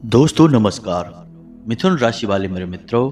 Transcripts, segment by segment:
दोस्तों नमस्कार। मिथुन राशि वाले मेरे मित्रों,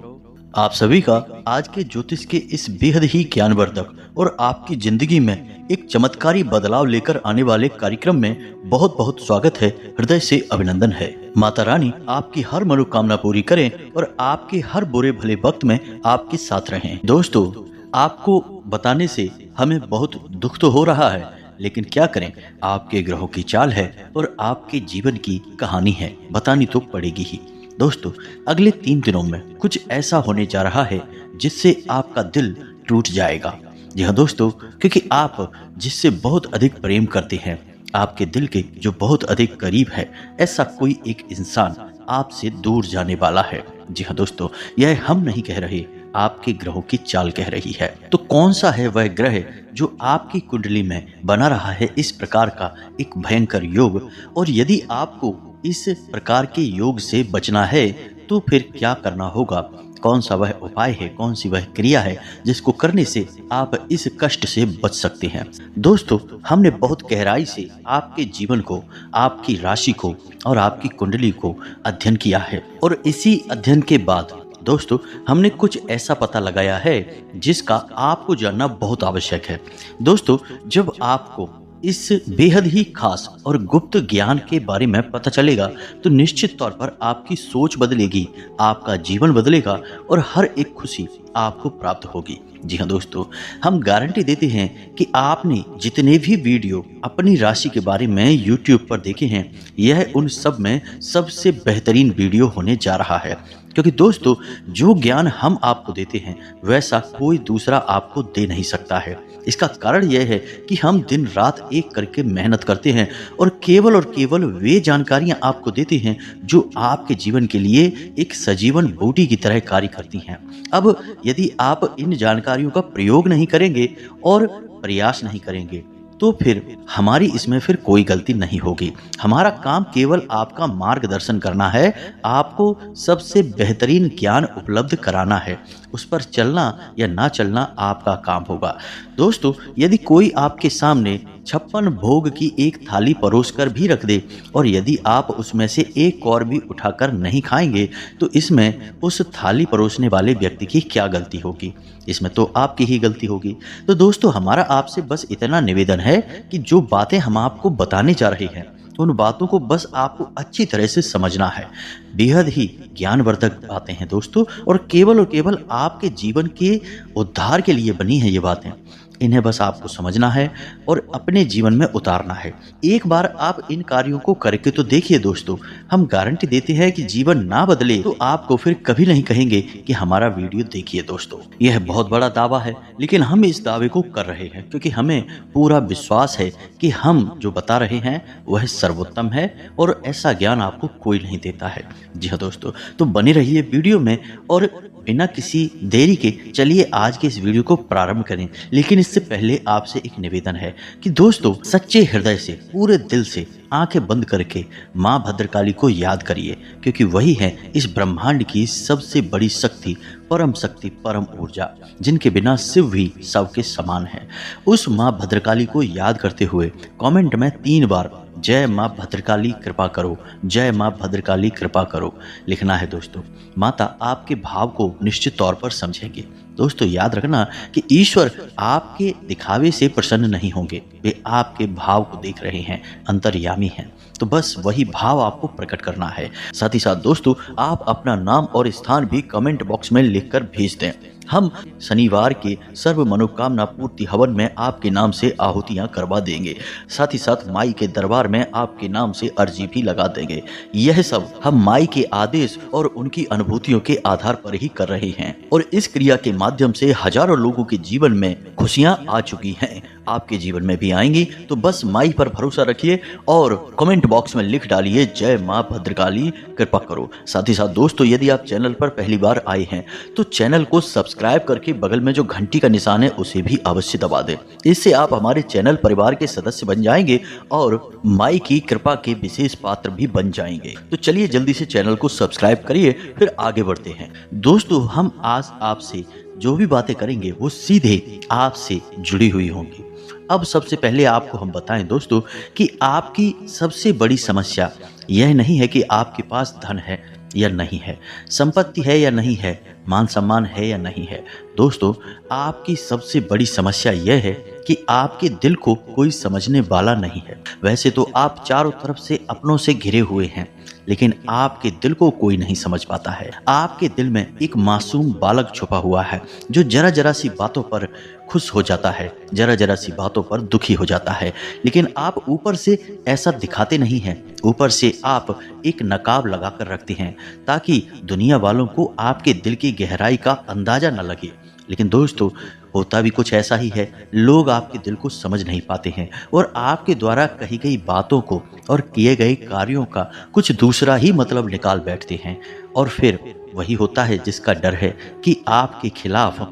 आप सभी का आज के ज्योतिष के इस बेहद ही ज्ञानवर्धक और आपकी जिंदगी में एक चमत्कारी बदलाव लेकर आने वाले कार्यक्रम में बहुत बहुत स्वागत है। हृदय से अभिनंदन है। माता रानी आपकी हर मनोकामना पूरी करें और आपके हर बुरे भले वक्त में आपके साथ रहें। दोस्तों, आपको बताने से हमें बहुत दुख तो हो रहा है, लेकिन क्या करें, आपके ग्रहों की चाल है और आपके जीवन की कहानी है, बतानी तो पड़ेगी ही। दोस्तों, अगले 3 दिनों में कुछ ऐसा होने जा रहा है जिससे आपका दिल टूट जाएगा। जी हाँ दोस्तों, क्योंकि आप जिससे बहुत अधिक प्रेम करते हैं, आपके दिल के जो बहुत अधिक करीब है, ऐसा कोई एक इंसान आपसे दूर जाने वाला है। जी हाँ दोस्तों, यह हम नहीं कह रहे, आपके ग्रहों की चाल कह रही है। तो कौन सा है वह ग्रह जो आपकी कुंडली में बना रहा है इस प्रकार का एक भयंकर योग, और यदि आपको इस प्रकार के योग से बचना है तो फिर क्या करना होगा, कौन सा वह उपाय है, कौन सी वह क्रिया है जिसको करने से आप इस कष्ट से बच सकते हैं। दोस्तों, हमने बहुत गहराई से आपके जीवन को, आपकी राशि को और आपकी कुंडली को अध्ययन किया है, और इसी अध्ययन के बाद दोस्तों हमने कुछ ऐसा पता लगाया है जिसका आपको जानना बहुत आवश्यक है। दोस्तों, जब आपको इस बेहद ही खास और गुप्त ज्ञान के बारे में पता चलेगा तो निश्चित तौर पर आपकी सोच बदलेगी, आपका जीवन बदलेगा और हर एक खुशी आपको प्राप्त होगी। जी हाँ दोस्तों, हम गारंटी देते हैं कि आपने जितने भी वीडियो अपनी राशि के बारे में YouTube पर देखे हैं, यह उन सब में सबसे बेहतरीन वीडियो होने जा रहा है। क्योंकि दोस्तों, जो ज्ञान हम आपको देते हैं वैसा कोई दूसरा आपको दे नहीं सकता है। इसका कारण यह है कि हम दिन रात एक करके मेहनत करते हैं और केवल वे जानकारियां आपको देते हैं जो आपके जीवन के लिए एक सजीवन बूटी की तरह कार्य करती हैं। अब यदि आप इन जानकारियों का प्रयोग नहीं करेंगे और प्रयास नहीं करेंगे तो फिर हमारी इसमें फिर कोई गलती नहीं होगी। हमारा काम केवल आपका मार्गदर्शन करना है, आपको सबसे बेहतरीन ज्ञान उपलब्ध कराना है। उस पर चलना या ना चलना आपका काम होगा। दोस्तों, यदि कोई आपके सामने 56 भोग की एक थाली परोस कर भी रख दे और यदि आप उसमें से एक और भी उठाकर नहीं खाएंगे तो इसमें उस थाली परोसने वाले व्यक्ति की क्या गलती होगी? इसमें तो आपकी ही गलती होगी। तो दोस्तों, हमारा आपसे बस इतना निवेदन है कि जो बातें हम आपको बताने जा रहे हैं उन बातों को बस आपको अच्छी तरह से समझना है। बेहद ही ज्ञानवर्धक बातें हैं दोस्तों, और केवल आपके जीवन के उद्धार के लिए बनी है ये बातें। इन्हें बस आपको समझना है और अपने जीवन में उतारना है। एक बार आप इन कार्यों को करके तो देखिए दोस्तों, हम गारंटी देते हैं कि जीवन ना बदले तो आपको फिर कभी नहीं कहेंगे कि हमारा वीडियो देखिए। दोस्तों, यह बहुत बड़ा दावा है, लेकिन हम इस दावे को कर रहे हैं क्योंकि हमें पूरा विश्वास है कि हम जो बता रहे हैं वह सर्वोत्तम है और ऐसा ज्ञान आपको कोई नहीं देता है। जी हाँ दोस्तों, तो बने रहिए वीडियो में और बिना किसी देरी के चलिए आज के इस वीडियो को प्रारंभ करें। लेकिन इससे पहले आपसे एक निवेदन है कि दोस्तों, सच्चे हृदय से, पूरे दिल से आंखें बंद करके माँ भद्रकाली को याद करिए, क्योंकि वही है इस ब्रह्मांड की सबसे बड़ी शक्ति, परम ऊर्जा, जिनके बिना शिव भी सबके समान है। उस माँ भद्रकाली को याद करते हुए कमेंट में 3 बार जय माँ भद्रकाली कृपा करो, जय माँ भद्रकाली कृपा करो लिखना है। दोस्तों, माता आपके भाव को निश्चित तौर पर समझेंगे। दोस्तों, याद रखना कि ईश्वर आपके दिखावे से प्रसन्न नहीं होंगे, वे आपके भाव को देख रहे हैं, अंतर्यामी हैं। तो बस वही भाव आपको प्रकट करना है। साथ ही साथ दोस्तों, आप अपना नाम और स्थान भी कमेंट बॉक्स में लिखकर भेज दें। हम शनिवार के सर्व मनोकामना पूर्ति हवन में आपके नाम से आहुतियां करवा देंगे। साथ ही साथ माई के दरबार में आपके नाम से अर्जी भी लगा देंगे। यह सब हम माई के आदेश और उनकी अनुभूतियों के आधार पर ही कर रहे हैं, और इस क्रिया के माध्यम से हजारों लोगों के जीवन में खुशियां आ चुकी हैं, आपके जीवन में भी आएंगी। तो बस माई पर भरोसा रखिए और कमेंट बॉक्स में लिख डालिए जय माँ भद्रकाली कृपा करो। साथ ही साथ दोस्तों, यदि आप चैनल पर पहली बार आए हैं तो चैनल को सब्सक्राइब करके बगल में जो घंटी का निशान है उसे भी अवश्य दबा दें। इससे आप हमारे चैनल परिवार के सदस्य बन जाएंगे और माई की कृपा के विशेष पात्र भी बन जाएंगे। तो चलिए जल्दी से चैनल को सब्सक्राइब करिए, फिर आगे बढ़ते हैं। दोस्तों, हम आज आपसे जो भी बातें करेंगे वो सीधे आपसे जुड़ी हुई होंगी। अब सबसे पहले आपको हम बताएं दोस्तों कि आपकी सबसे बड़ी समस्या यह नहीं है कि आपके पास धन है या नहीं है, संपत्ति है या नहीं है, मान सम्मान है या नहीं है। दोस्तों, आपकी सबसे बड़ी समस्या यह है कि आपके दिल को कोई समझने वाला नहीं है। वैसे तो आप चारों तरफ से अपनों से घिरे हुए हैं, लेकिन आपके दिल को कोई नहीं समझ पाता है। आपके दिल में एक मासूम बालक छुपा हुआ है जो जरा जरा सी बातों पर खुश हो जाता है, जरा जरा सी बातों पर दुखी हो जाता है। लेकिन आप ऊपर से ऐसा दिखाते नहीं हैं। ऊपर से आप एक नकाब लगा कर रखते हैं ताकि दुनिया वालों को आपके दिल की गहराई का अंदाजा न लगे। लेकिन दोस्तों, होता भी कुछ ऐसा ही है। लोग आपके दिल को समझ नहीं पाते हैं और आपके द्वारा कही गई बातों को और किए गए कार्यों का कुछ दूसरा ही मतलब निकाल बैठते हैं। और फिर वही होता है जिसका डर है कि आपके खिलाफ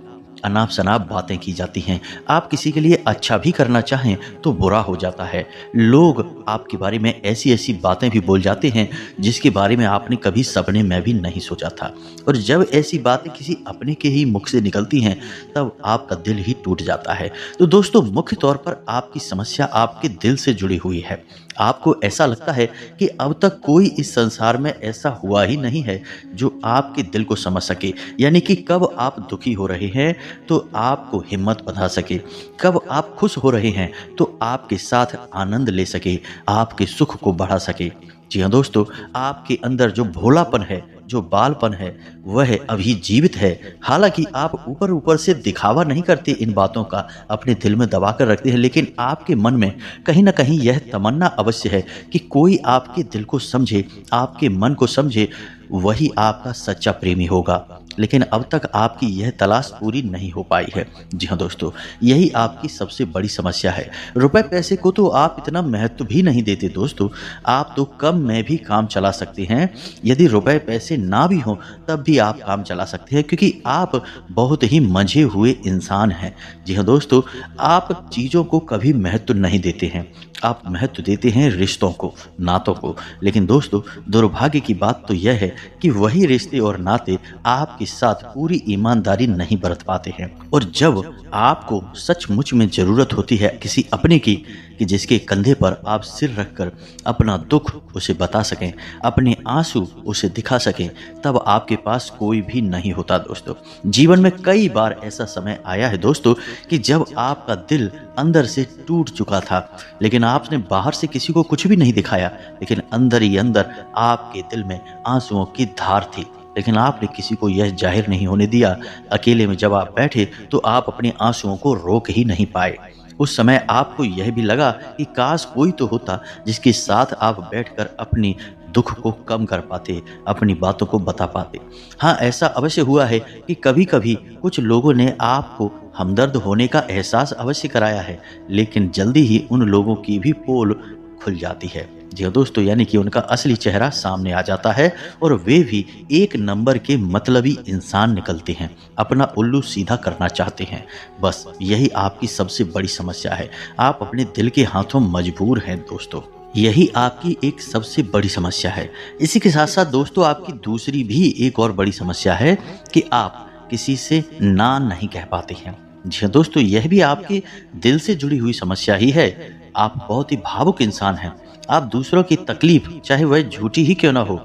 अनाप शनाप बातें की जाती हैं। आप किसी के लिए अच्छा भी करना चाहें तो बुरा हो जाता है। लोग आपके बारे में ऐसी ऐसी बातें भी बोल जाते हैं जिसके बारे में आपने कभी सपने में भी नहीं सोचा था। और जब ऐसी बातें किसी अपने के ही मुख से निकलती हैं तब आपका दिल ही टूट जाता है। तो दोस्तों, मुख्य तौर पर आपकी समस्या आपके दिल से जुड़ी हुई है। आपको ऐसा लगता है कि अब तक कोई इस संसार में ऐसा हुआ ही नहीं है जो आपके दिल को समझ सके। यानी कि कब आप दुखी हो रहे हैं तो आपको हिम्मत बंधा सके, कब आप खुश हो रहे हैं तो आपके साथ आनंद ले सके, आपके सुख को बढ़ा सके। जी हाँ दोस्तों, आपके अंदर जो भोलापन है, जो बालपन है, वह अभी जीवित है। हालांकि आप ऊपर ऊपर से दिखावा नहीं करते इन बातों का, अपने दिल में दबा कर रखते हैं, लेकिन आपके मन में कहीं ना कहीं यह तमन्ना अवश्य है कि कोई आपके दिल को समझे, आपके मन को समझे, वही आपका सच्चा प्रेमी होगा। लेकिन अब तक आपकी यह तलाश पूरी नहीं हो पाई है। जी हाँ दोस्तों, यही आपकी सबसे बड़ी समस्या है। रुपए पैसे को तो आप इतना महत्व भी नहीं देते दोस्तों। आप तो कम में भी काम चला सकते हैं। यदि रुपए पैसे ना भी हों तब भी आप काम चला सकते हैं, क्योंकि आप बहुत ही मंझे हुए इंसान हैं। जी हाँ दोस्तों, आप चीज़ों को कभी महत्व नहीं देते हैं। आप महत्व देते हैं रिश्तों को, नातों को। लेकिन दोस्तों, दुर्भाग्य की बात तो यह है कि वही रिश्ते और नाते आपके साथ पूरी ईमानदारी नहीं बरत पाते हैं। और जब आपको सचमुच में ज़रूरत होती है किसी अपने की, कि जिसके कंधे पर आप सिर रखकर अपना दुख उसे बता सकें, अपने आंसू उसे दिखा सकें, तब आपके पास कोई भी नहीं होता दोस्तों। जीवन में कई बार ऐसा समय आया है दोस्तों कि जब आपका दिल अंदर से टूट चुका था, लेकिन आपने बाहर से किसी को कुछ भी नहीं दिखाया, लेकिन अंदर ही अंदर आपके दिल में आंसुओं की धार थी। लेकिन आपने किसी को यह जाहिर नहीं होने दिया। अकेले में जब आप बैठे तो आप अपने आंसुओं को रोक ही नहीं पाए। उस समय आपको यह भी लगा कि काश कोई तो होता जिसके साथ आप बैठकर अपनी दुख को कम कर पाते, अपनी बातों को बता पाते। हाँ, ऐसा अवश्य हुआ है कि कभी कभी कुछ लोगों ने आपको हमदर्द होने का एहसास अवश्य कराया है, लेकिन जल्दी ही उन लोगों की भी पोल खुल जाती है। जी हाँ दोस्तों, यानी कि उनका असली चेहरा सामने आ जाता है और वे भी एक नंबर के मतलबी इंसान निकलते हैं, अपना उल्लू सीधा करना चाहते हैं। बस यही आपकी सबसे बड़ी समस्या है। आप अपने दिल के हाथों मजबूर हैं दोस्तों। यही आपकी एक सबसे बड़ी समस्या है। इसी के साथ साथ दोस्तों, आपकी दूसरी भी एक और बड़ी समस्या है कि आप किसी से ना नहीं कह पाते हैं। जी हाँ दोस्तों, यह भी आपके दिल से जुड़ी हुई समस्या ही है। आप बहुत ही भावुक इंसान हैं। आप दूसरों की तकलीफ, चाहे वह झूठी ही क्यों ना हो,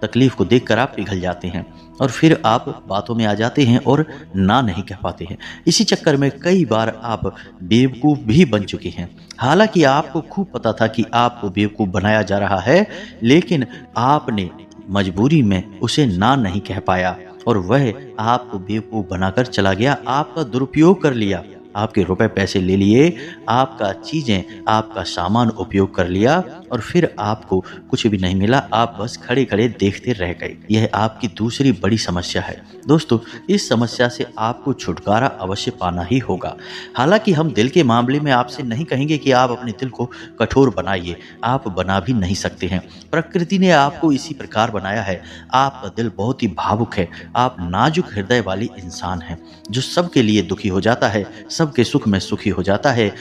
तकलीफ को देखकर आप पिघल जाते हैं और फिर आप बातों में आ जाते हैं और ना नहीं कह पाते हैं। इसी चक्कर में कई बार आप बेवकूफ़ भी बन चुके हैं। हालांकि आपको खूब पता था कि आपको बेवकूफ़ बनाया जा रहा है, लेकिन आपने मजबूरी में उसे ना नहीं कह पाया और वह आपको बेवकूफ़ बनाकर चला गया, आपका दुरुपयोग कर लिया, आपके रुपए पैसे ले लिए, आपका चीज़ें, आपका सामान उपयोग कर लिया और फिर आपको कुछ भी नहीं मिला। आप बस खड़े खड़े देखते रह गए। यह आपकी दूसरी बड़ी समस्या है दोस्तों। इस समस्या से आपको छुटकारा अवश्य पाना ही होगा। हालांकि हम दिल के मामले में आपसे नहीं कहेंगे कि आप अपने दिल को कठोर बनाइए, आप बना भी नहीं सकते हैं। प्रकृति ने आपको इसी प्रकार बनाया है। आपका दिल बहुत ही भावुक है। आप नाजुक हृदय वाली इंसान हैं जो सबके लिए दुखी हो जाता है, सबके सुख में सुखी हो जाता है,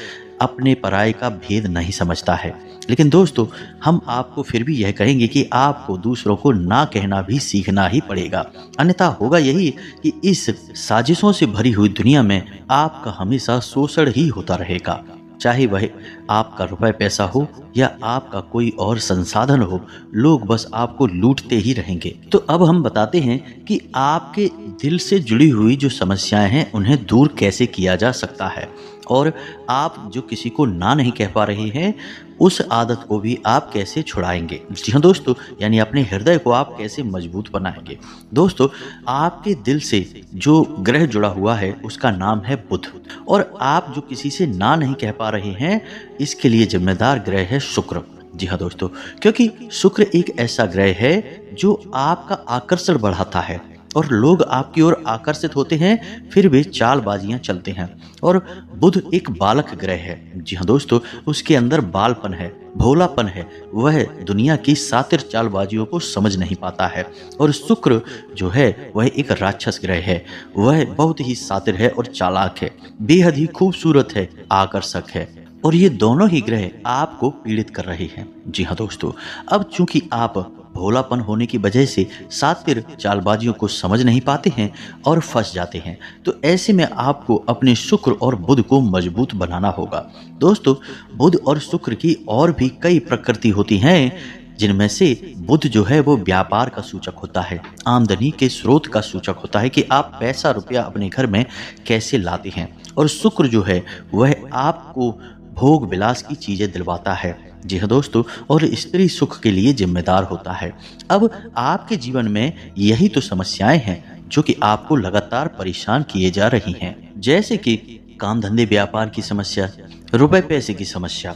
अपने पराये का भेद नहीं समझता है। लेकिन दोस्तों, हम आपको फिर भी यह कहेंगे कि आपको दूसरों को ना कहना भी सीखना ही पड़ेगा। अन्यथा होगा यही कि इस साजिशों से भरी हुई दुनिया में आपका हमेशा शोषण ही होता रहेगा। चाहे वह आपका रुपए पैसा हो या आपका कोई और संसाधन हो, लोग बस आपको लूटते ही रहेंगे। तो अब हम बताते हैं कि आपके दिल से जुड़ी हुई जो समस्याएं हैं उन्हें दूर कैसे किया जा सकता है, और आप जो किसी को ना नहीं कह पा रहे हैं उस आदत को भी आप कैसे छुड़ाएंगे। जी हाँ दोस्तों, यानी अपने हृदय को आप कैसे मजबूत बनाएंगे। दोस्तों, आपके दिल से जो ग्रह जुड़ा हुआ है उसका नाम है बुध, और आप जो किसी से ना नहीं कह पा रहे हैं इसके लिए जिम्मेदार ग्रह है शुक्र। जी हाँ दोस्तों, क्योंकि शुक्र एक ऐसा ग्रह है जो आपका आकर्षण बढ़ाता है और लोग आपकी ओर आकर्षित होते हैं, फिर वे चालबाजियां चलते हैं। और बुध एक बालक ग्रह है। जी हाँ दोस्तों, उसके अंदर बालपन है, भोलापन है, वह दुनिया की सातिर चालबाजियों को समझ नहीं पाता है। और शुक्र जो है वह एक राक्षस ग्रह है, वह बहुत ही सातिर है और चालाक है, बेहद ही खूबसूरत है, आकर्षक है, और ये दोनों ही ग्रह आपको पीड़ित कर रहे हैं। जी हाँ दोस्तों, अब चूंकि आप भोलापन होने की वजह से सातिर चालबाजियों को समझ नहीं पाते हैं और फंस जाते हैं, तो ऐसे में आपको अपने शुक्र और बुध को मजबूत बनाना होगा। दोस्तों, बुध और शुक्र की और भी कई प्रकृति होती हैं, जिनमें से बुध जो है वो व्यापार का सूचक होता है, आमदनी के स्रोत का सूचक होता है कि आप पैसा रुपया अपने घर में कैसे लाते हैं। और शुक्र जो है वह आपको भोग विलास की चीजें दिलवाता है। जी हाँ दोस्तों, और स्त्री सुख के लिए जिम्मेदार होता है। अब आपके जीवन में यही तो समस्याएं हैं जो कि आपको लगातार परेशान किए जा रही हैं, जैसे कि काम धंधे व्यापार की समस्या, रुपए पैसे की समस्या,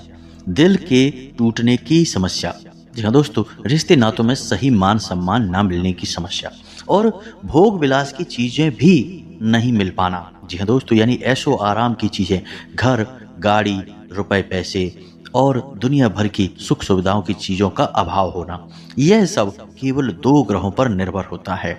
दिल के टूटने की समस्या। जी हाँ दोस्तों, रिश्ते नातों में सही मान सम्मान ना मिलने की समस्या, और भोग विलास की चीजें भी नहीं मिल पाना। जी हाँ दोस्तों, यानी ऐशो आराम की चीजें, घर, गाड़ी, रुपए पैसे और दुनिया भर की सुख सुविधाओं की चीजों का अभाव होना, यह सब केवल दो ग्रहों पर निर्भर होता है।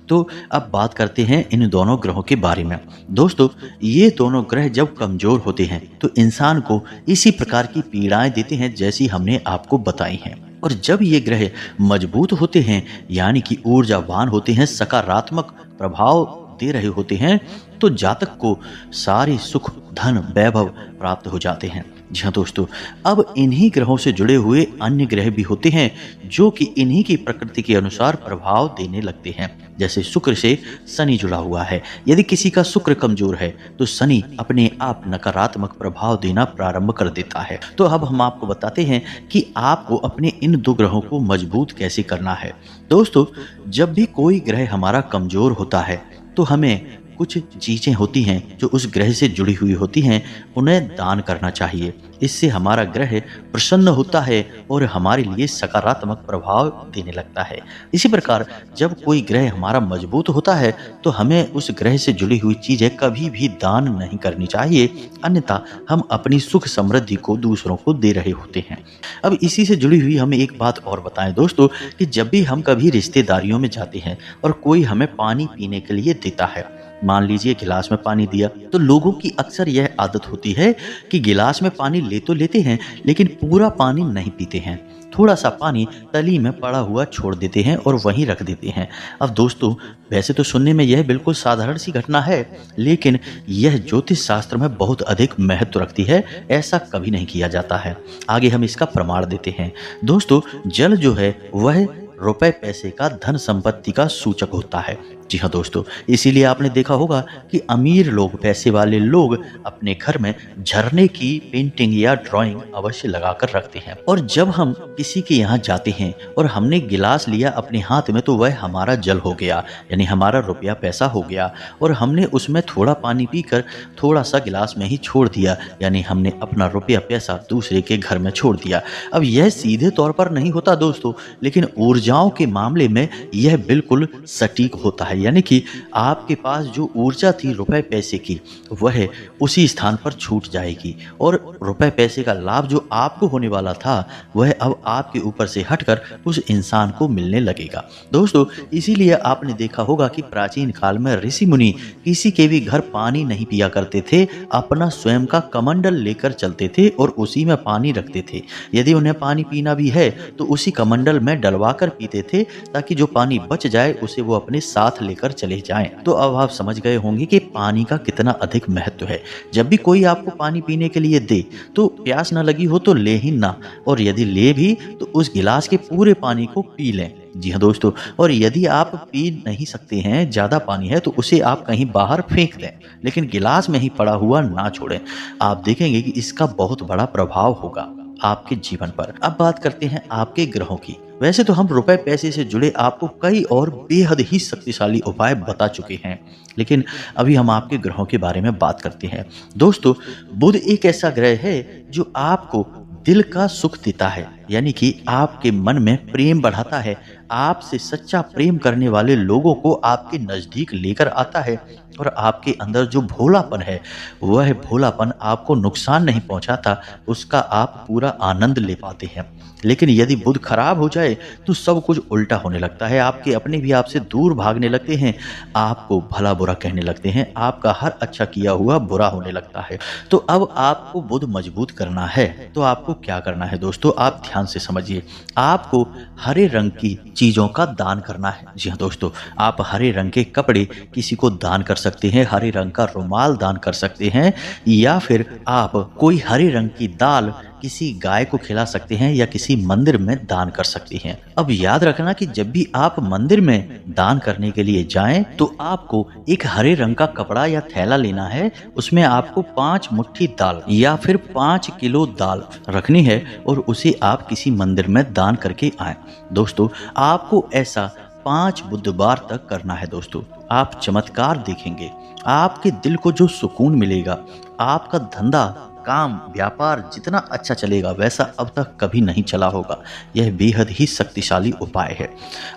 तो अब बात करते हैं इन दोनों ग्रहों के बारे में। दोस्तों, ये दोनों ग्रह जब कमजोर होते हैं तो इंसान को इसी प्रकार की पीड़ाएं देते हैं जैसी हमने आपको बताई हैं। और जब ये ग्रह मजबूत होते हैं, यानी कि ऊर्जावान होते हैं, सकारात्मक प्रभाव दे रहे होते हैं, तो जातक को सारे सुख, धन, वैभव प्राप्त हो जाते हैं। जी हाँ दोस्तों, अब इन्हीं ग्रहों से जुड़े हुए अन्य ग्रह भी होते हैं जो कि इन्हीं की प्रकृति के अनुसार प्रभाव देने लगते हैं। जैसे शुक्र से शनि जुड़ा हुआ है, यदि किसी का शुक्र कमजोर है तो शनि अपने आप नकारात्मक प्रभाव देना प्रारंभ कर देता है। तो अब हम आपको बताते हैं कि आपको अपने इन दो ग्रहों को मजबूत कैसे करना है। दोस्तों, जब भी कोई ग्रह हमारा कमजोर होता है तो हमें कुछ चीजें होती हैं जो उस ग्रह से जुड़ी हुई होती हैं, उन्हें दान करना चाहिए। इससे हमारा ग्रह प्रसन्न होता है और हमारे लिए सकारात्मक प्रभाव देने लगता है। इसी प्रकार जब कोई ग्रह हमारा मजबूत होता है तो हमें उस ग्रह से जुड़ी हुई चीजें कभी भी दान नहीं करनी चाहिए, अन्यथा हम अपनी सुख समृद्धि को दूसरों को दे रहे होते हैं। अब इसी से जुड़ी हुई हमें एक बात और बताएं दोस्तों, कि जब भी हम कभी रिश्तेदारियों में जाते हैं और कोई हमें पानी पीने के लिए देता है, मान लीजिए गिलास में पानी दिया, तो लोगों की अक्सर यह आदत होती है कि गिलास में पानी ले तो लेते हैं लेकिन पूरा पानी नहीं पीते हैं, थोड़ा सा पानी तली में पड़ा हुआ छोड़ देते हैं और वहीं रख देते हैं। अब दोस्तों, वैसे तो सुनने में यह बिल्कुल साधारण सी घटना है, लेकिन यह ज्योतिष शास्त्र में बहुत अधिक महत्व रखती है। ऐसा कभी नहीं किया जाता है। आगे हम इसका प्रमाण देते हैं। दोस्तों, जल जो है वह रुपए पैसे का, धन संपत्ति का सूचक होता है। जी हाँ दोस्तों, इसीलिए आपने देखा होगा कि अमीर लोग, पैसे वाले लोग अपने घर में झरने की पेंटिंग या ड्राइंग अवश्य लगाकर रखते हैं। और जब हम किसी के यहाँ जाते हैं और हमने गिलास लिया अपने हाथ में, तो वह हमारा जल हो गया, यानी हमारा रुपया पैसा हो गया, और हमने उसमें थोड़ा पानी पीकर थोड़ा सा गिलास में ही छोड़ दिया, यानी हमने अपना रुपया पैसा दूसरे के घर में छोड़ दिया। अब यह सीधे तौर पर नहीं होता दोस्तों, लेकिन ऊर्जाओं के मामले में यह बिल्कुल सटीक होता है, यानी कि आपके पास जो ऊर्जा थी रुपए पैसे की, वह उसी स्थान पर छूट जाएगी, और रुपए पैसे का लाभ जो आपको होने वाला था वह अब आपके ऊपर से हटकर उस इंसान को मिलने लगेगा। दोस्तों, इसीलिए आपने देखा होगा कि प्राचीन काल में ऋषि मुनि किसी के भी घर पानी नहीं पिया करते थे, अपना स्वयं का कमंडल लेकर चलते थे और उसी में पानी रखते थे। यदि उन्हें पानी पीना भी है तो उसी कमंडल में डलवा कर पीते थे, ताकि जो पानी बच जाए उसे वो अपने साथ लेकर चले जाएं। तो अब आप समझ गए होंगे कि पानी का कितना अधिक महत्व है। जब भी कोई आपको पानी पीने के लिए दे तो प्यास न लगी हो तो ले ही ना, और यदि ले भी तो उस गिलास के पूरे पानी को पी लें। जी हाँ दोस्तों, और यदि आप पी नहीं सकते हैं, ज़्यादा पानी है, तो उसे आप कहीं बाहर फेंक दें, लेकिन गिलास में ही पड़ा हुआ ना छोड़ें। आप देखेंगे कि इसका बहुत बड़ा प्रभाव होगा आपके जीवन पर। अब बात करते हैं आपके ग्रहों की। वैसे तो हम रुपए पैसे से जुड़े आपको कई और बेहद ही शक्तिशाली उपाय बता चुके हैं, लेकिन अभी हम आपके ग्रहों के बारे में बात करते हैं। दोस्तों, बुध एक ऐसा ग्रह है जो आपको दिल का सुख देता है, यानी कि आपके मन में प्रेम बढ़ाता है, आपसे सच्चा प्रेम करने वाले लोगों को आपके नजदीक लेकर आता है, और आपके अंदर जो भोलापन है वह भोलापन आपको नुकसान नहीं पहुंचाता, उसका आप पूरा आनंद ले पाते हैं। लेकिन यदि बुध खराब हो जाए तो सब कुछ उल्टा होने लगता है। आपके अपने भी आपसे दूर भागने लगते हैं, आपको भला बुरा कहने लगते हैं, आपका हर अच्छा किया हुआ बुरा होने लगता है। तो अब आपको बुध मजबूत करना है तो आपको क्या करना है दोस्तों, आप ध्यान से समझिए। आपको हरे रंग की चीजों का दान करना है। जी हाँ दोस्तों, आप हरे रंग के कपड़े किसी को दान कर सकते हैं, हरे रंग का रुमाल दान कर सकते हैं, या फिर आप कोई हरे रंग की दाल किसी गाय को खिला सकते हैं या किसी मंदिर में दान कर सकते हैं। अब याद रखना कि जब भी आप मंदिर में दान करने के लिए जाएं तो आपको एक हरे रंग का कपड़ा या थैला लेना है, उसमें आपको 5 मुट्ठी दाल या फिर 5 किलो दाल रखनी है और उसे आप किसी मंदिर में दान करके आए। दोस्तों, आपको ऐसा 5 बुधवार तक करना है। दोस्तों, आप चमत्कार देखेंगे, आपके दिल को जो सुकून मिलेगा, आपका धंधा काम व्यापार जितना अच्छा चलेगा वैसा अब तक कभी नहीं चला होगा। यह बेहद ही शक्तिशाली उपाय है।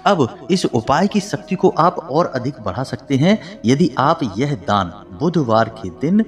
अब इस उपाय की शक्ति को आप और अधिक बढ़ा सकते हैं यदि आप यह दान बुधवार के दिन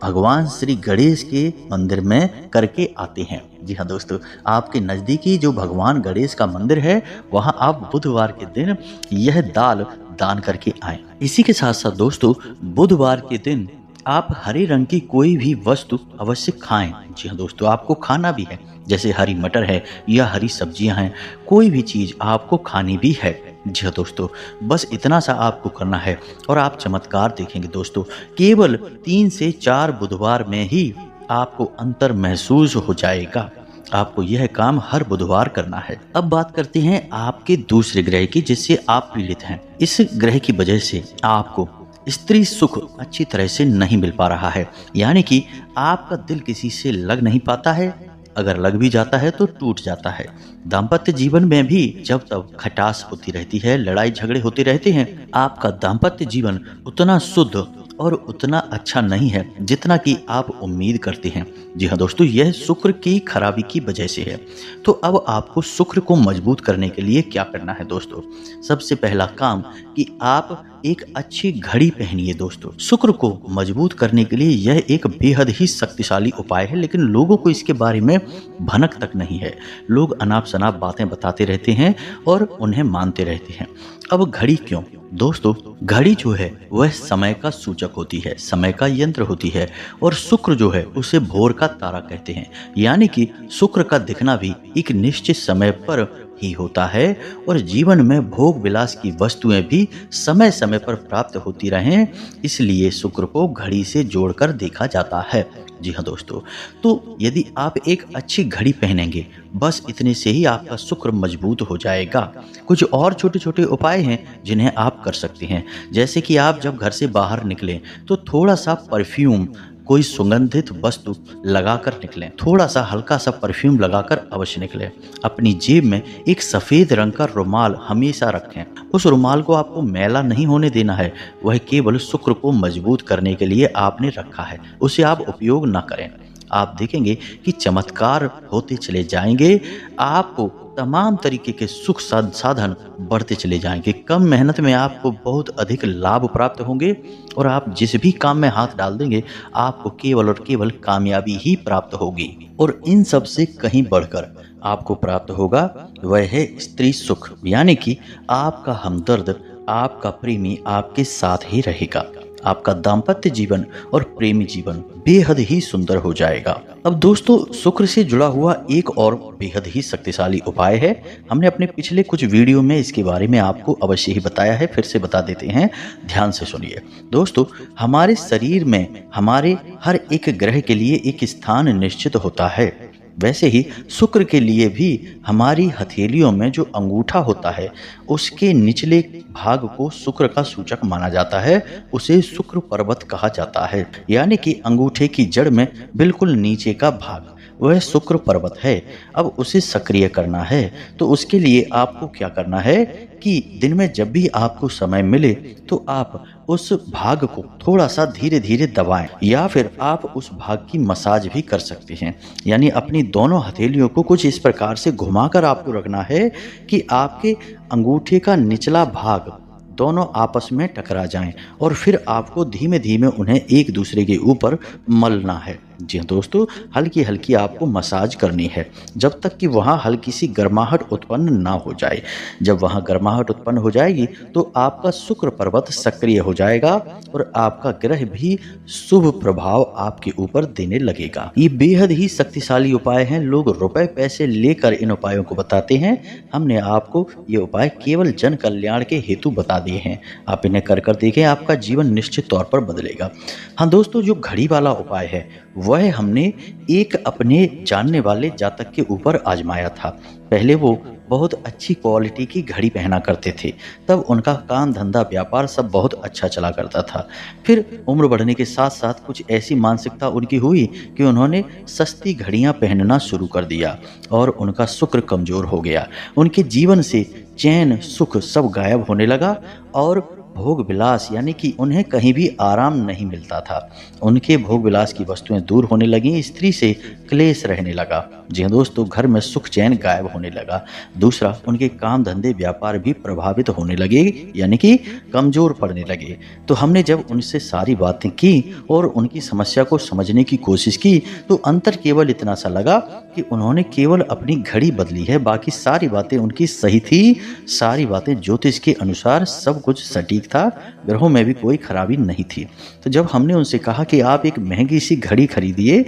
भगवान श्री गणेश के मंदिर में करके आते हैं। जी हाँ दोस्तों, आपके नज़दीकी जो भगवान गणेश का मंदिर है वहाँ आप बुधवार के दिन यह दाल दान करके आएं। इसी के साथ साथ दोस्तों, बुधवार के दिन आप हरे रंग की कोई भी वस्तु अवश्य खाएं। जी हाँ दोस्तों, आपको खाना भी है, जैसे हरी मटर है या हरी सब्जियां हैं, कोई भी चीज़ आपको खानी भी है। जी हाँ दोस्तों, बस इतना सा आपको करना है और आप चमत्कार देखेंगे। दोस्तों, केवल 3 से 4 बुधवार में ही आपको अंतर महसूस हो जाएगा। आपको यह काम हर बुधवार करना है। अब बात करते हैं आपके दूसरे ग्रह की जिससे आप पीड़ित हैं। इस ग्रह की वजह से आपको स्त्री सुख अच्छी तरह से नहीं मिल पा रहा है, यानी कि आपका दिल किसी से लग नहीं पाता है, अगर लग भी जाता है तो टूट जाता है। दाम्पत्य जीवन में भी जब तब खटास होती रहती है, लड़ाई झगड़े होते रहते हैं। आपका दाम्पत्य जीवन उतना शुद्ध और उतना अच्छा नहीं है जितना कि आप उम्मीद करते हैं। जी हाँ दोस्तों, यह शुक्र की खराबी की वजह से है। तो अब आपको शुक्र को मजबूत करने के लिए क्या करना है दोस्तों, सबसे पहला काम कि आप एक अच्छी घड़ी पहनिए। दोस्तों, शुक्र को मजबूत करने के लिए यह एक बेहद ही शक्तिशाली उपाय है, लेकिन लोगों को इसके बारे में भनक तक नहीं है। लोग अनाप शनाप बातें बताते रहते हैं और उन्हें मानते रहते हैं। अब घड़ी क्यों दोस्तों, घड़ी जो है वह समय का सूचक होती है, समय का यंत्र होती है, और शुक्र जो है उसे भोर का तारा कहते हैं। यानी कि शुक्र का दिखना भी एक निश्चित समय पर ही होता है और जीवन में भोग विलास की वस्तुएं भी समय समय पर प्राप्त होती रहें, इसलिए शुक्र को घड़ी से जोड़कर देखा जाता है। जी हाँ दोस्तों, तो यदि आप एक अच्छी घड़ी पहनेंगे, बस इतने से ही आपका शुक्र मजबूत हो जाएगा। कुछ और छोटे छोटे उपाय हैं जिन्हें आप कर सकते हैं, जैसे कि आप जब घर से बाहर निकलें तो थोड़ा सा परफ्यूम, कोई सुगंधित वस्तु लगाकर निकलें, थोड़ा सा हल्का सा परफ्यूम लगाकर अवश्य निकलें। अपनी जेब में एक सफ़ेद रंग का रुमाल हमेशा रखें। उस रुमाल को आपको मैला नहीं होने देना है, वह केवल शुक्र को मजबूत करने के लिए आपने रखा है, उसे आप उपयोग ना करें। आप देखेंगे कि चमत्कार होते चले जाएंगे, आपको तमाम तरीके के सुख साधन बढ़ते चले जाएंगे। कम मेहनत में आपको बहुत अधिक लाभ प्राप्त होंगे और आप जिस भी काम में हाथ डाल देंगे आपको केवल और केवल कामयाबी ही प्राप्त होगी। और इन सब से कहीं बढ़कर आपको प्राप्त होगा वह है स्त्री सुख, यानी कि आपका हमदर्द, आपका प्रेमी आपके साथ ही रहेगा। आपका दाम्पत्य जीवन और प्रेमी जीवन बेहद ही सुंदर हो जाएगा। अब दोस्तों, शुक्र से जुड़ा हुआ एक और बेहद ही शक्तिशाली उपाय है। हमने अपने पिछले कुछ वीडियो में इसके बारे में आपको अवश्य ही बताया है, फिर से बता देते हैं, ध्यान से सुनिए। दोस्तों, हमारे शरीर में हमारे हर एक ग्रह के लिए एक स्थान निश्चित होता है। वैसे ही शुक्र के लिए भी हमारी हथेलियों में जो अंगूठा होता है, उसके निचले भाग को शुक्र का सूचक माना जाता है। उसे शुक्र पर्वत कहा जाता है, यानी कि अंगूठे की जड़ में बिल्कुल नीचे का भाग वह शुक्र पर्वत है। अब उसे सक्रिय करना है, तो उसके लिए आपको क्या करना है कि दिन में जब भी आपको समय मिले तो आप उस भाग को थोड़ा सा धीरे धीरे दबाएं, या फिर आप उस भाग की मसाज भी कर सकते हैं। यानी अपनी दोनों हथेलियों को कुछ इस प्रकार से घुमाकर आपको रखना है कि आपके अंगूठे का निचला भाग दोनों आपस में टकरा जाएं, और फिर आपको धीमे धीमे उन्हें एक दूसरे के ऊपर मलना है। जी हाँ दोस्तों, हल्की हल्की आपको मसाज करनी है, जब तक कि वहाँ हल्की सी गर्माहट उत्पन्न ना हो जाए। जब वहाँ गर्माहट उत्पन्न हो जाएगी तो आपका शुक्र पर्वत सक्रिय हो जाएगा और आपका ग्रह भी शुभ प्रभाव आपके ऊपर देने लगेगा। ये बेहद ही शक्तिशाली उपाय हैं। लोग रुपए पैसे लेकर इन उपायों को बताते हैं। हमने आपको ये उपाय केवल जन कल्याण के हेतु बता दिए हैं। आप इन्हें कर कर देखें, आपका जीवन निश्चित तौर पर बदलेगा। हाँ दोस्तों, जो घड़ी वाला उपाय है वह हमने एक अपने जानने वाले जातक के ऊपर आजमाया था। पहले वो बहुत अच्छी क्वालिटी की घड़ी पहना करते थे, तब उनका काम धंधा व्यापार सब बहुत अच्छा चला करता था। फिर उम्र बढ़ने के साथ साथ कुछ ऐसी मानसिकता उनकी हुई कि उन्होंने सस्ती घड़ियां पहनना शुरू कर दिया और उनका शुक्र कमजोर हो गया। उनके जीवन से चैन सुख सब गायब होने लगा और भोग विलास, यानी कि उन्हें कहीं भी आराम नहीं मिलता था। उनके भोग विलास की वस्तुएं दूर होने लगी, स्त्री से क्लेश रहने लगा। जी हाँ दोस्तों, घर में सुख चैन गायब होने लगा। दूसरा, उनके काम धंधे व्यापार भी प्रभावित होने लगे, यानी कि कमजोर पड़ने लगे। तो हमने जब उनसे सारी बातें की और उनकी समस्या को समझने की कोशिश की, तो अंतर केवल इतना सा लगा कि उन्होंने केवल अपनी घड़ी बदली है, बाकी सारी बातें उनकी सही थी। सारी बातें ज्योतिष के अनुसार सब कुछ सटीक था, ग्रहों में भी कोई खराबी नहीं थी। तो जब हमने उनसे कहा कि आप एक महंगी सी घड़ी खरीदिए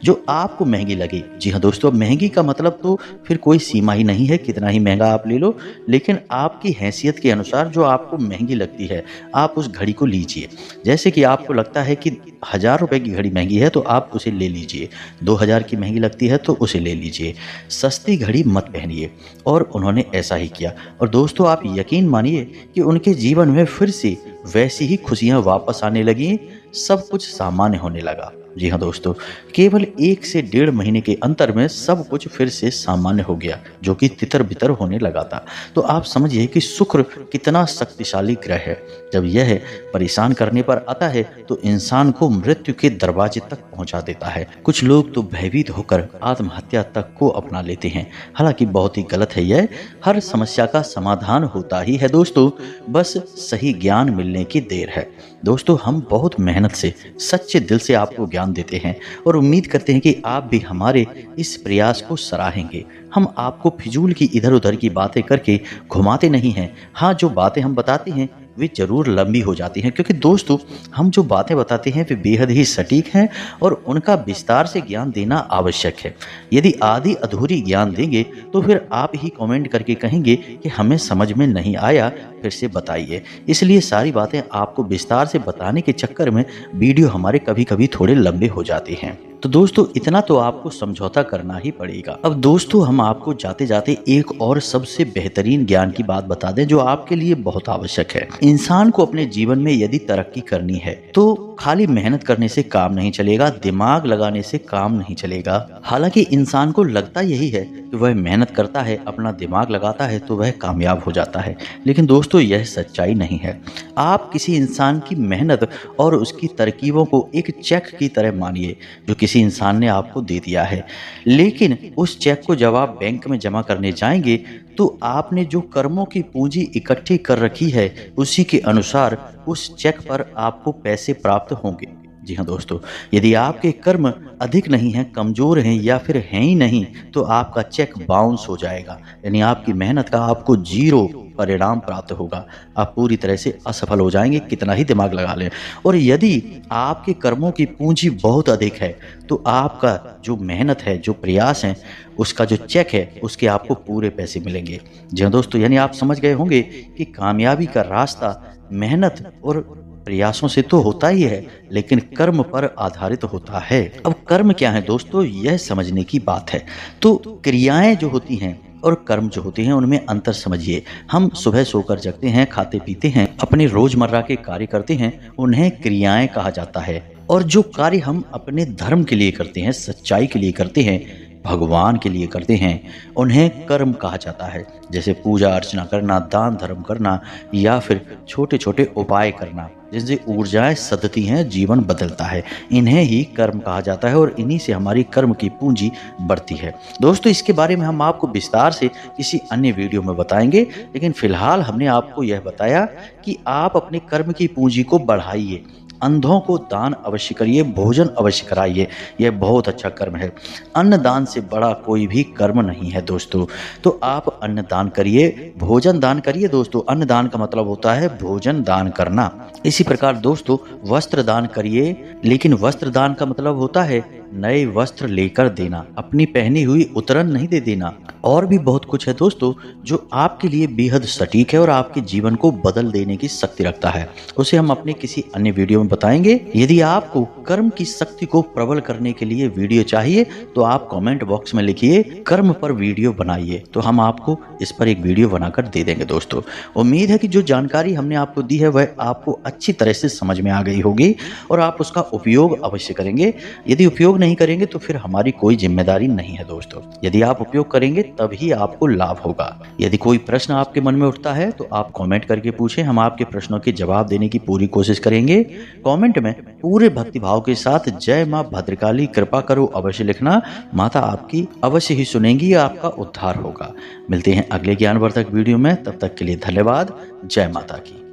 जो आपको महंगी लगे। जी हाँ दोस्तों, महंगी का मतलब तो फिर कोई सीमा ही नहीं है, कितना ही महंगा आप ले लो, लेकिन आपकी हैसियत के अनुसार जो आपको महंगी लगती है आप उस घड़ी को लीजिए। जैसे कि आपको लगता है कि 1000 रुपए की घड़ी महंगी है तो आप उसे ले लीजिए, 2000 की महंगी लगती है तो उसे ले लीजिए, सस्ती घड़ी मत पहनिए। और उन्होंने ऐसा ही किया, और दोस्तों आप यकीन मानिए कि उनके जीवन में फिर से वैसी ही खुशियां वापस आने लगी, सब कुछ सामान्य होने लगा। जी हाँ दोस्तों, केवल 1 से 1.5 महीने के अंतर में सब कुछ फिर से सामान्य हो गया, जो कि तितर बितर होने लगा था। तो आप समझिए कि शुक्र कितना शक्तिशाली ग्रह है। जब यह परेशान करने पर आता है तो इंसान को मृत्यु के दरवाजे तक पहुंचा देता है। कुछ लोग तो भयभीत होकर आत्महत्या तक को अपना लेते हैं, हालांकि बहुत ही गलत है यह। हर समस्या का समाधान होता ही है दोस्तों, बस सही ज्ञान मिलने की देर है। दोस्तों, हम बहुत मेहनत से सच्चे दिल से आपको ज्ञान देते हैं और उम्मीद करते हैं कि आप भी हमारे इस प्रयास को सराहेंगे। हम आपको फिजूल की इधर उधर की बातें करके घुमाते नहीं हैं। हाँ, जो बातें हम बताते हैं वे जरूर लंबी हो जाती हैं, क्योंकि दोस्तों हम जो बातें बताते हैं वे बेहद ही सटीक हैं और उनका विस्तार से ज्ञान देना आवश्यक है। यदि आधी अधूरी ज्ञान देंगे तो फिर आप ही कमेंट करके कहेंगे कि हमें समझ में नहीं आया, फिर से बताइए। इसलिए सारी बातें आपको विस्तार से बताने के चक्कर में वीडियो हमारे कभी कभी थोड़े लंबे हो जाते हैं। तो दोस्तों इतना तो आपको समझौता करना ही पड़ेगा। अब दोस्तों हम आपको जाते जाते एक और सबसे बेहतरीन ज्ञान की बात बता दें जो आपके लिए बहुत आवश्यक है। इंसान को अपने जीवन में यदि तरक्की करनी है तो खाली मेहनत करने से काम नहीं चलेगा, दिमाग लगाने से काम नहीं चलेगा। हालांकि इंसान को लगता यही है कि वह मेहनत करता है, अपना दिमाग लगाता है तो वह कामयाब हो जाता है, लेकिन दोस्तों यह सच्चाई नहीं है। आप किसी इंसान की मेहनत और उसकी तरकीबों को एक चेक की तरह मानिए जो किसी इंसान ने आपको दे दिया है, लेकिन उस चेक को जब आप बैंक में जमा करने जाएंगे तो आपने जो कर्मों की पूंजी इकट्ठी कर रखी है उसी के अनुसार उस चेक पर आपको पैसे प्राप्त होंगे। जी हाँ दोस्तों, यदि आपके कर्म अधिक नहीं हैं, कमज़ोर हैं या फिर हैं ही नहीं, तो आपका चेक बाउंस हो जाएगा। यानी आपकी मेहनत का आपको ज़ीरो परिणाम प्राप्त होगा। आप पूरी तरह से असफल हो जाएँगे, कितना ही दिमाग लगा लें। और यदि आपके कर्मों की पूँजी बहुत अधिक है, तो आपका जो मेहनत है, जो प्रयास हैं, उसका जो चेक है, उसके आपको पूरे पैसे मिलेंगे। जी हाँ दोस्तों, यानी आप समझ गए होंगे कि कामयाबी का रास्ता मेहनत और प्रयासों से तो होता ही है, लेकिन कर्म पर आधारित होता है। अब कर्म क्या है दोस्तों, यह समझने की बात है। तो क्रियाएं जो होती हैं और कर्म जो होते हैं, उनमें अंतर समझिए। हम सुबह सोकर जगते हैं, खाते पीते हैं, अपने रोजमर्रा के कार्य करते हैं, उन्हें क्रियाएं कहा जाता है। और जो कार्य हम अपने धर्म के लिए करते हैं, सच्चाई के लिए करते हैं, भगवान के लिए करते हैं, उन्हें कर्म कहा जाता है। जैसे पूजा अर्चना करना, दान धर्म करना या फिर छोटे छोटे उपाय करना, जिनसे ऊर्जाएं सदती हैं, जीवन बदलता है, इन्हें ही कर्म कहा जाता है और इन्हीं से हमारी कर्म की पूंजी बढ़ती है। दोस्तों, इसके बारे में हम आपको विस्तार से किसी अन्य वीडियो में बताएंगे, लेकिन फिलहाल हमने आपको यह बताया कि आप अपने कर्म की पूंजी को बढ़ाइए। अंधों को दान अवश्य करिए, भोजन अवश्य कराइए, यह बहुत अच्छा कर्म है। अन्न दान से बड़ा कोई भी कर्म नहीं है दोस्तों। तो आप अन्न दान करिए, भोजन दान करिए दोस्तों। अन्न दान का मतलब होता है भोजन दान करना। इसी प्रकार दोस्तों, वस्त्र दान करिए, लेकिन वस्त्र दान का मतलब होता है नए वस्त्र लेकर देना, अपनी पहनी हुई उतरन नहीं दे देना। और भी बहुत कुछ है दोस्तों जो आपके लिए बेहद सटीक है और आपके जीवन को बदल देने की शक्ति रखता है। उसे हम अपने किसी अन्य वीडियो में बताएंगे। यदि आपको कर्म की शक्ति को प्रबल करने के लिए वीडियो चाहिए, तो आप कमेंट बॉक्स में लिखिए कर्म पर वीडियो बनाइए, तो हम आपको इस पर एक वीडियो बनाकर दे देंगे दोस्तों। उम्मीद है कि जो जानकारी हमने आपको दी है वह आपको अच्छी तरह से समझ में आ गई होगी और आप उसका उपयोग अवश्य करेंगे। यदि उपयोग नहीं करेंगे तो फिर हमारी कोई जिम्मेदारी नहीं है दोस्तों। यदि आप उपयोग करेंगे तभी आपको लाभ होगा। यदि कोई प्रश्न आपके मन में उठता है तो आप कमेंट करके पूछें, हम आपके प्रश्नों के जवाब देने की पूरी कोशिश करेंगे। कमेंट में पूरे भक्तिभाव के साथ जय मां भद्रकाली कृपा करो अवश्य लिखना। माता आपकी अवश्य ही सुनेंगी, आपका उद्धार होगा। मिलते हैं अगले ज्ञानवर्धक वीडियो में, तब तक के लिए धन्यवाद। जय माता की।